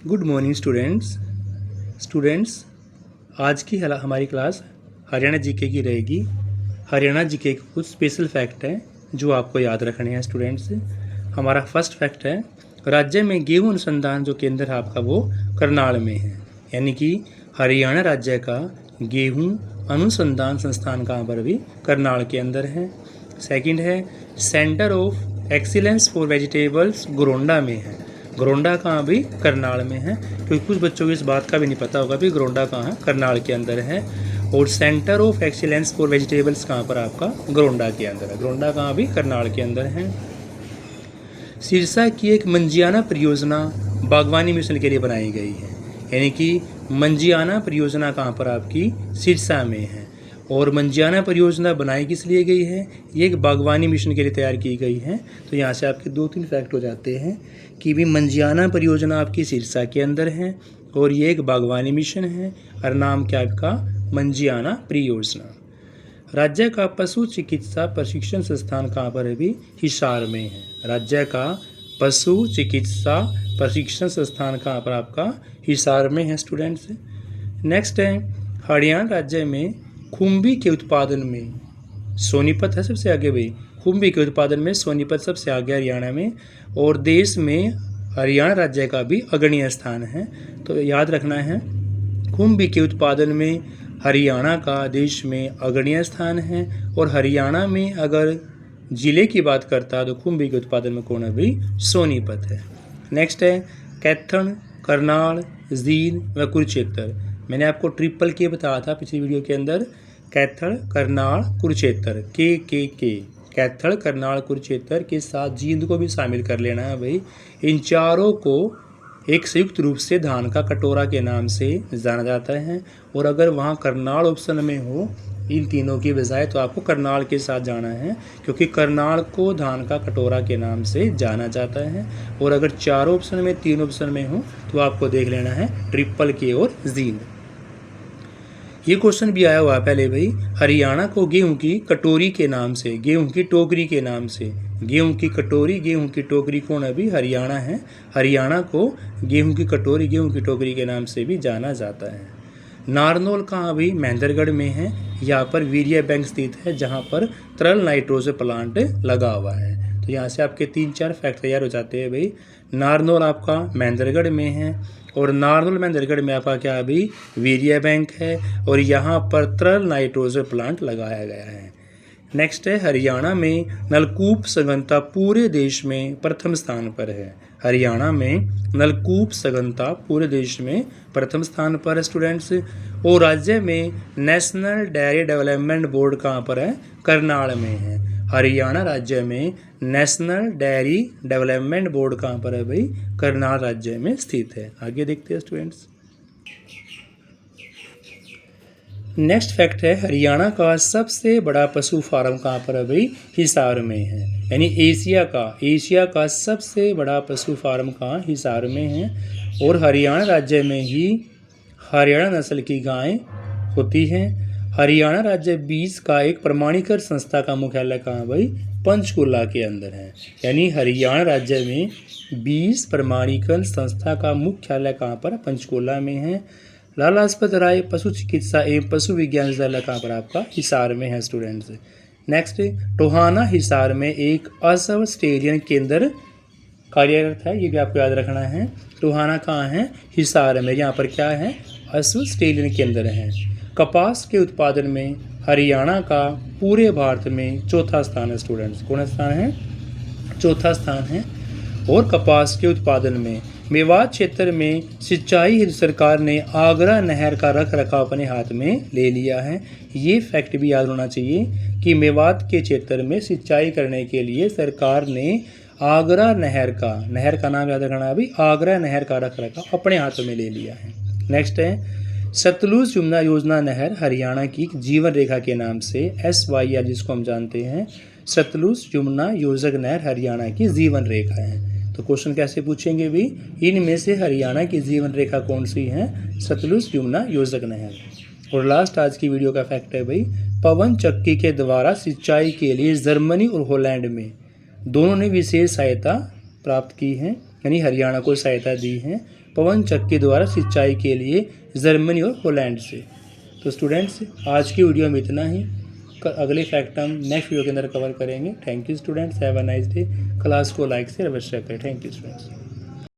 Good morning students. आज की हमारी क्लास हरियाणा जीके की रहेगी। हरियाणा जीके के कुछ स्पेशल फैक्ट हैं जो आपको याद रखने हैं स्टूडेंट्स। हमारा फर्स्ट फैक्ट है, राज्य में गेहूं अनुसंधान जो केंद्र है आपका वो करनाल में है, यानी कि हरियाणा राज्य का गेहूं अनुसंधान संस्थान कहाँ पर भी करनाल के अंदर है। सेकंड है, centre of excellence for vegetables Gharaunda में है। गोरोंडा कहाँ भी करनाल में है, क्योंकि कुछ बच्चों को इस बात का भी नहीं पता होगा भी गोरोंडा कहाँ है, करनाल के अंदर है। और centre of excellence for vegetables कहाँ पर आपका गोरोंडा के अंदर है। गोरोंडा कहाँ भी करनाल के अंदर है। सिरसा की एक मंजियाना परियोजना बागवानी मिशन के लिए बनाई गई है, यानी कि मंजियाना परियोजना कहाँ पर आपकी सिरसा में है। और मंजियाना परियोजना बनाई किस लिए गई है, ये एक बागवानी मिशन के लिए तैयार की गई है। तो यहाँ से आपके 2-3 फैक्ट हो जाते हैं कि भी मंजियाना परियोजना आपकी सिरसा के अंदर है और ये एक बागवानी मिशन है और नाम क्या आपका मंजियाना परियोजना। राज्य का पशु चिकित्सा प्रशिक्षण संस्थान कहाँ पर है भी, हिसार में है। राज्य का पशु चिकित्सा प्रशिक्षण संस्थान कहाँ पर आपका हिसार में है स्टूडेंट्स। नेक्स्ट है, हरियाणा राज्य में खुम्बी के उत्पादन में सोनीपत है सबसे आगे भाई। खुम्बी के उत्पादन में सोनीपत सबसे आगे हरियाणा में, और देश में हरियाणा राज्य का भी अग्रणीय स्थान है। तो याद रखना है, खुम्बी के उत्पादन में हरियाणा का देश में अग्रणीय स्थान है। और हरियाणा में अगर जिले की बात करता है तो खुम्बी के उत्पादन में कौन है भाई, सोनीपत है। नेक्स्ट है, कैथन, करनाल, जींद व कुरुक्षेत्र। मैंने आपको ट्रिपल के बताया था पिछली वीडियो के अंदर, कैथल, करनाल, कुरुक्षेत्र, के कैथल, करनाल, कुरुक्षेत्र के साथ जींद को भी शामिल कर लेना है भाई। इन चारों को एक संयुक्त रूप से धान का कटोरा के नाम से जाना जाता है। और अगर वहाँ करनाल ऑप्शन में हो इन तीनों की बजाय तो आपको करनाल के साथ जाना है, क्योंकि करनाल को धान का कटोरा के नाम से जाना जाता है। और अगर चारों ऑप्शन में 3 ऑप्शन में हो तो आपको देख लेना है ट्रिपल के और जींद। ये क्वेश्चन भी आया हुआ है पहले भाई, हरियाणा को गेहूं की कटोरी के नाम से, गेहूं की टोकरी के नाम से, गेहूं की कटोरी, गेहूं की टोकरी कौन है भी, हरियाणा है। हरियाणा को गेहूं की कटोरी, गेहूं की टोकरी के नाम से भी जाना जाता है। नारनौल कहाँ भी, महेंद्रगढ़ में है। यहाँ पर वीर्य बैंक स्थित है जहाँ पर तरल नाइट्रोजन प्लांट लगा हुआ है। तो यहाँ से आपके 3-4 फैक्ट तैयार हो जाते हैं भाई। नारनौल आपका महेंद्रगढ़ में है, और नारनौल महेंद्रगढ़ में आपका क्या है भाई, वीर्य बैंक है, और यहाँ पर तरल नाइट्रोजन प्लांट लगाया गया है। नेक्स्ट है, हरियाणा में नलकूप सघनता पूरे देश में प्रथम स्थान पर है। हरियाणा में नलकूप सघनता पूरे देश में प्रथम स्थान पर है स्टूडेंट्स। और राज्य में नेशनल डेयरी डेवलपमेंट बोर्ड कहाँ पर है, करनाल में है। हरियाणा राज्य में नेशनल डेयरी डेवलपमेंट बोर्ड कहाँ पर है भाई, करनाल राज्य में स्थित है। आगे देखते हैं स्टूडेंट्स। नेक्स्ट फैक्ट है, हरियाणा का सबसे बड़ा पशु फार्म कहाँ पर है भाई, हिसार में है। यानी एशिया का सबसे बड़ा पशु फार्म कहाँ, हिसार में है। और हरियाणा राज्य में ही हरियाणा नस्ल की गायें होती हैं। हरियाणा राज्य बीज का एक प्रमाणीकरण संस्था का मुख्यालय कहाँ भाई, पंचकुला के अंदर है। यानी हरियाणा राज्य में बीज प्रमाणीकरण संस्था का मुख्यालय कहाँ पर, पंचकुला में है। लाला लाजपत राय पशु चिकित्सा एवं पशु विज्ञान विद्यालय कहाँ पर आपका, हिसार में है स्टूडेंट्स। नेक्स्ट, टोहाना हिसार में एक असव स्टेडियम केंद्र कार्यरत है, ये भी आपको याद रखना है। टोहाना कहाँ है, हिसार में, यहाँ पर क्या है, असव स्टेडियम केंद्र है। कपास के उत्पादन में हरियाणा का पूरे भारत में चौथा स्थान है स्टूडेंट्स। कौन स्थान है, चौथा स्थान है। और कपास के उत्पादन में मेवात क्षेत्र में सिंचाई हेतु सरकार ने आगरा नहर का रख रखाव अपने हाथ में ले लिया है। ये फैक्ट भी याद होना चाहिए कि मेवात के क्षेत्र में सिंचाई करने के लिए सरकार ने आगरा नहर का नाम याद रखना है अभी, आगरा नहर का रख रखाव अपने हाथों में ले लिया है। नेक्स्ट है, सतलुज यमुना योजना नहर हरियाणा की जीवन रेखा के नाम से, SYR जिसको हम जानते हैं, सतलुज यमुना योजक नहर हरियाणा की जीवन रेखा है। तो क्वेश्चन कैसे पूछेंगे भी, इनमें से हरियाणा की जीवन रेखा कौन सी है, सतलुज यमुना योजक नहर। और लास्ट आज की वीडियो का फैक्ट है भाई, पवन चक्की के द्वारा सिंचाई के लिए जर्मनी और हॉलैंड में दोनों ने विशेष सहायता प्राप्त की है। यानी हरियाणा को सहायता दी है पवन चक्की द्वारा सिंचाई के लिए जर्मनी और पोलैंड से। तो स्टूडेंट्स आज की वीडियो में इतना ही। अगले फैक्ट हम नेक्स्ट वीडियो के अंदर कवर करेंगे। Thank you students, have a nice day. Class को लाइक से अवश्य करें। Thank you students.